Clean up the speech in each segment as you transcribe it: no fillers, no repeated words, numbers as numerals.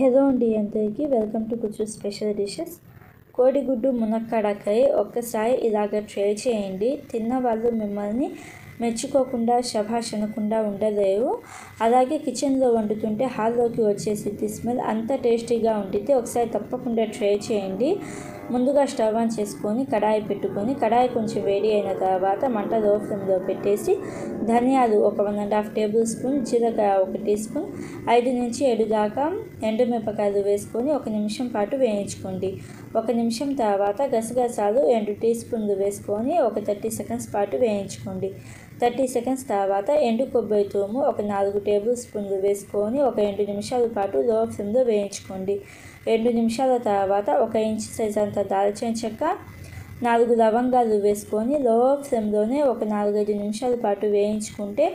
Hello అండి అందరికీ welcome to కుచ్చు స్పెషల్ డిషెస్. కోడిగుడ్డు మునక్కాడకాయ ఒక్కసారి ఇలాగ ట్రై చేయండి. తిన్న వాళ్ళు మిమ్మల్ని మెచ్చుకోకుండా శభాష్ అనకుండా ఉండలేరు. అలాగే కిచెన్లో వండుతుంటే హాల్లోకి వచ్చేసి స్మెల్ అంత టేస్టీగా ఉంటుంది. ఒకసారి తప్పకుండా ట్రై చేయండి. ముందుగా స్టవ్ ఆన్ చేసుకొని కడాయి పెట్టుకొని కడాయి కొంచెం వేడి అయిన తర్వాత మంట లో ఫ్లేమ్లో పెట్టేసి ధనియాలు ఒక 1.5 టేబుల్ స్పూన్, జీలకర్ర 1 టీ స్పూన్, 5 నుంచి 7 దాకా ఎండుమిరపకాయలు వేసుకొని 1 నిమిషం పాటు వేయించుకోండి. 1 నిమిషం తర్వాత గసగసాలు 2 టీ స్పూన్లు వేసుకొని ఒక 30 సెకండ్స్ పాటు వేయించుకోండి. 30 సెకండ్స్ తర్వాత ఎండు కొబ్బరి తురుము ఒక 4 టేబుల్ స్పూన్లు వేసుకొని ఒక 2 నిమిషాల పాటు లో ఫ్లేమ్లో వేయించుకోండి. 2 నిమిషాల తర్వాత 1 ఇంచ్ సైజ్ అంత దాల్చిన చెక్క, 4 లవంగాలు వేసుకొని లో ఫ్లేమ్లోనే ఒక 4-5 నిమిషాల పాటు వేయించుకుంటే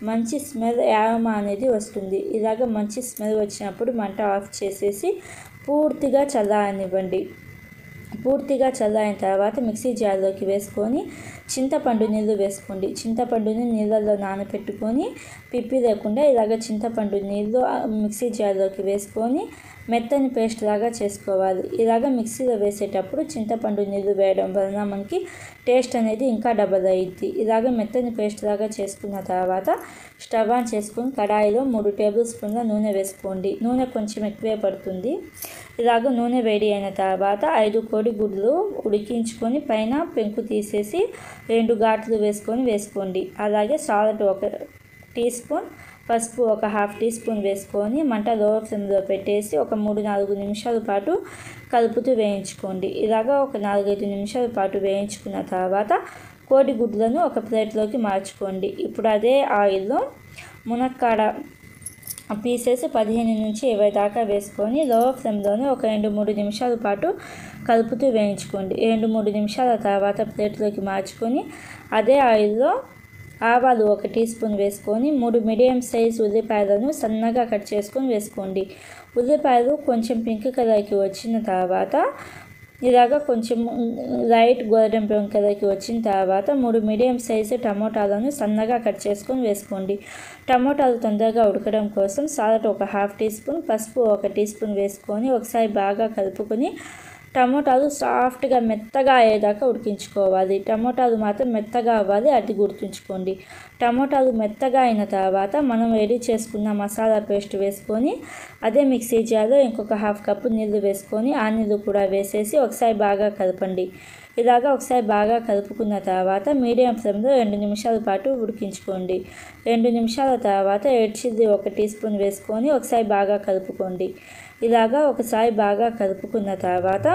మంచి స్మెల్ యారోమా అనేది వస్తుంది. ఇలాగ మంచి స్మెల్ వచ్చినప్పుడు మంట ఆఫ్ చేసేసి పూర్తిగా చల్లారనివ్వండి. పూర్తిగా చల్లారిన తర్వాత మిక్సీ జార్లోకి వేసుకొని చింతపండు నీళ్ళు వేసుకోండి. చింతపండుని నీళ్ళల్లో నానబెట్టుకొని పిప్పి లేకుండా ఇలాగ చింతపండు నీళ్ళు మిక్సీ జార్లోకి వేసుకొని మెత్తని పేస్ట్ లాగా చేసుకోవాలి. ఇలాగ మిక్సీలో వేసేటప్పుడు చింతపండు నీళ్ళు వేయడం వలన మనకి టేస్ట్ అనేది ఇంకా డబల్ అయ్యిద్ది. ఇలాగ మెత్తని పేస్ట్ లాగా చేసుకున్న తర్వాత స్టవ్ ఆన్ చేసుకొని కడాయిలో 3 టేబుల్ స్పూన్ల నూనె వేసుకోండి. నూనె కొంచెం ఎక్కువే పడుతుంది. ఇలాగ నూనె వేడి అయిన తర్వాత 5 కోడిగుడ్లు ఉడికించుకొని పైన పెంకు తీసేసి 2 ఘాట్లు వేసుకోండి. అలాగే సాల్ట్ 1 టీ స్పూన్, పసుపు 1/2 టీ స్పూన్ వేసుకొని మంట లో ఫ్లేమ్లో పెట్టేసి ఒక 3-4 నిమిషాల పాటు కలుపుతూ వేయించుకోండి. ఇలాగా ఒక 4-5 నిమిషాల పాటు వేయించుకున్న తర్వాత కోడిగుడ్లను ఒక ప్లేట్లోకి మార్చుకోండి. ఇప్పుడు అదే ఆయిల్లో మునక్కాడ పీసెస్ 15 నుంచి 20 దాకా వేసుకొని లో ఫ్లేమ్లోనే ఒక 2-3 నిమిషాల పాటు కలుపుతూ వేయించుకోండి. 2-3 నిమిషాల తర్వాత ప్లేట్లోకి మార్చుకొని అదే ఆయిల్లో ఆవాలు 1 టీ స్పూన్ వేసుకొని 3 మీడియం సైజ్ ఉల్లిపాయలను సన్నగా కట్ చేసుకొని వేసుకోండి. ఉల్లిపాయలు కొంచెం పింక్ కలర్కి వచ్చిన తర్వాత ఇలాగ కొంచెం లైట్ గోల్డెన్ బ్రౌన్ కలర్కి వచ్చిన తర్వాత 3 మీడియం సైజు టమోటాలను సన్నగా కట్ చేసుకొని వేసుకోండి. టమోటాలు తొందరగా ఉడకడం కోసం సాల్ట్ 1/2 టీ స్పూన్, పసుపు 1 టీ స్పూన్ వేసుకొని ఒకసారి బాగా కలుపుకొని టమోటాలు సాఫ్ట్గా మెత్తగా అయ్యేదాకా ఉడికించుకోవాలి. టమోటాలు మాత్రం మెత్తగా అవ్వాలి, అది గుర్తుంచుకోండి. టమోటాలు మెత్తగా అయిన తర్వాత మనం రెడీ చేసుకున్న మసాలా పేస్ట్ వేసుకొని అదే మిక్సీ జార్లో ఇంకొక 1/2 కప్పు నీళ్ళు వేసుకొని ఆ నీళ్ళు కూడా వేసేసి ఒకసారి బాగా కలపండి. ఇలాగ ఒకసారి బాగా కలుపుకున్న తర్వాత మీడియం ఫ్లేమ్లో 2 నిమిషాల పాటు ఉడికించుకోండి. 2 నిమిషాల తర్వాత రెడ్ చిల్లీ 1 టీ స్పూన్ వేసుకొని ఒకసారి బాగా కలుపుకోండి. ఇలాగా ఒకసారి బాగా కలుపుకున్న తర్వాత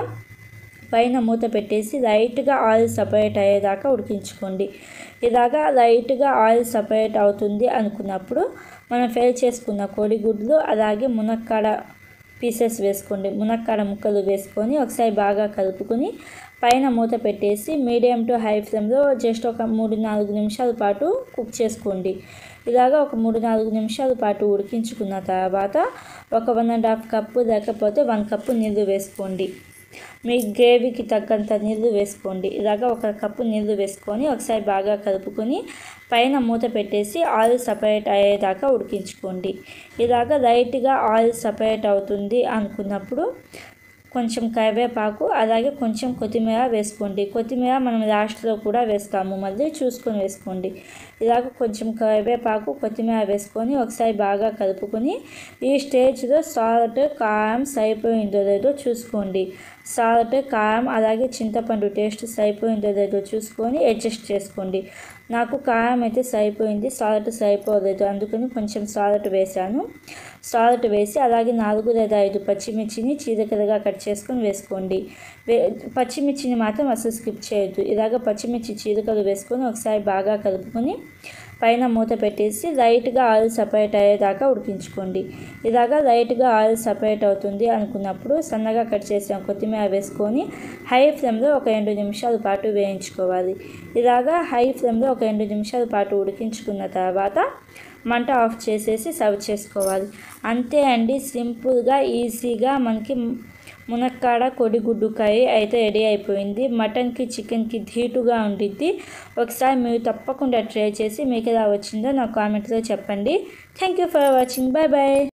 పైన మూత పెట్టేసి లైట్గా ఆయిల్ సపరేట్ అయ్యేదాకా ఉడికించుకోండి. ఇలాగా లైట్గా ఆయిల్ సపరేట్ అవుతుంది అనుకున్నప్పుడు మనం ఫ్రై చేసుకున్న కోడిగుడ్లు అలాగే మునక్కాడ పీసెస్ వేసుకోండి. మునక్కాడ ముక్కలు వేసుకొని ఒకసారి బాగా కలుపుకొని పైన మూత పెట్టేసి మీడియం టు హై ఫ్లేమ్లో జస్ట్ ఒక 3-4 నిమిషాల పాటు కుక్ చేసుకోండి. ఇలాగా ఒక 3-4 నిమిషాల పాటు ఉడికించుకున్న తర్వాత ఒక 1.5 కప్పు లేకపోతే 1 కప్పు నీళ్ళు వేసుకోండి. మీ గ్రేవీకి తగ్గంత నీళ్ళు వేసుకోండి. ఇలాగ 1 కప్పు నీళ్ళు వేసుకొని ఒకసారి బాగా కలుపుకొని పైన మూత పెట్టేసి ఆయిల్ సపరేట్ అయ్యేదాకా ఉడికించుకోండి. ఇలాగ లైట్గా ఆయిల్ సపరేట్ అవుతుంది అనుకున్నప్పుడు కొంచెం కరివేపాకు అలాగే కొంచెం కొత్తిమీర వేసుకోండి. కొత్తిమీర మనం లాస్ట్లో కూడా వేస్తాము, మళ్ళీ చూసుకొని వేసుకోండి. ఇలాగ కొంచెం కరివేపాకు కొత్తిమీర వేసుకొని ఒకసారి బాగా కలుపుకొని ఈ స్టేజ్లో సాల్ట్ కారం సరిపోయిందో లేదో చూసుకోండి. సాల్ట్ కారం అలాగే చింతపండు టేస్ట్ సరిపోయిందో లేదో చూసుకొని అడ్జస్ట్ చేసుకోండి. నాకు కారం అయితే సరిపోయింది, సాల్ట్ సరిపోలేదు, అందుకని కొంచెం సాల్ట్ వేసాను. సాల్ట్ వేసి అలాగే 4 లేదా 5 పచ్చిమిర్చిని చీలికలుగా కట్ చేసుకొని వేసుకోండి. పచ్చిమిర్చిని మాత్రం అసలు స్కిప్ చేయొద్దు. ఇలాగ పచ్చిమిర్చి చీలికలు వేసుకొని ఒకసారి బాగా కలుపుకొని పైన మూత పెట్టేసి లైట్గా ఆయిల్ సపరేట్ అయ్యేదాకా ఉడికించుకోండి. ఇలాగ లైట్గా ఆయిల్ సపరేట్ అవుతుంది అనుకున్నప్పుడు సన్నగా కట్ చేసిన కొత్తిమీర వేసుకొని హై ఫ్లేమ్లో ఒక 2 నిమిషాల పాటు వేయించుకోవాలి. ఇలాగ హై ఫ్లేమ్లో ఒక 2 నిమిషాల పాటు ఉడికించుకున్న తర్వాత మంట ఆఫ్ చేసేసి సర్వ్ చేసుకోవాలి. అంతే అండి, సింపుల్గా ఈజీగా మనకి మునక్కాడ కోడిగుడ్డుకాయ అయితే రెడీ అయిపోయింది. మటన్కి చికెన్కి ధీటుగా ఉండిద్ది. ఒకసారి మీరు తప్పకుండా ట్రై చేసి మీకు ఎలా వచ్చిందో నా కామెంట్లో చెప్పండి. Thank you for watching. Bye bye.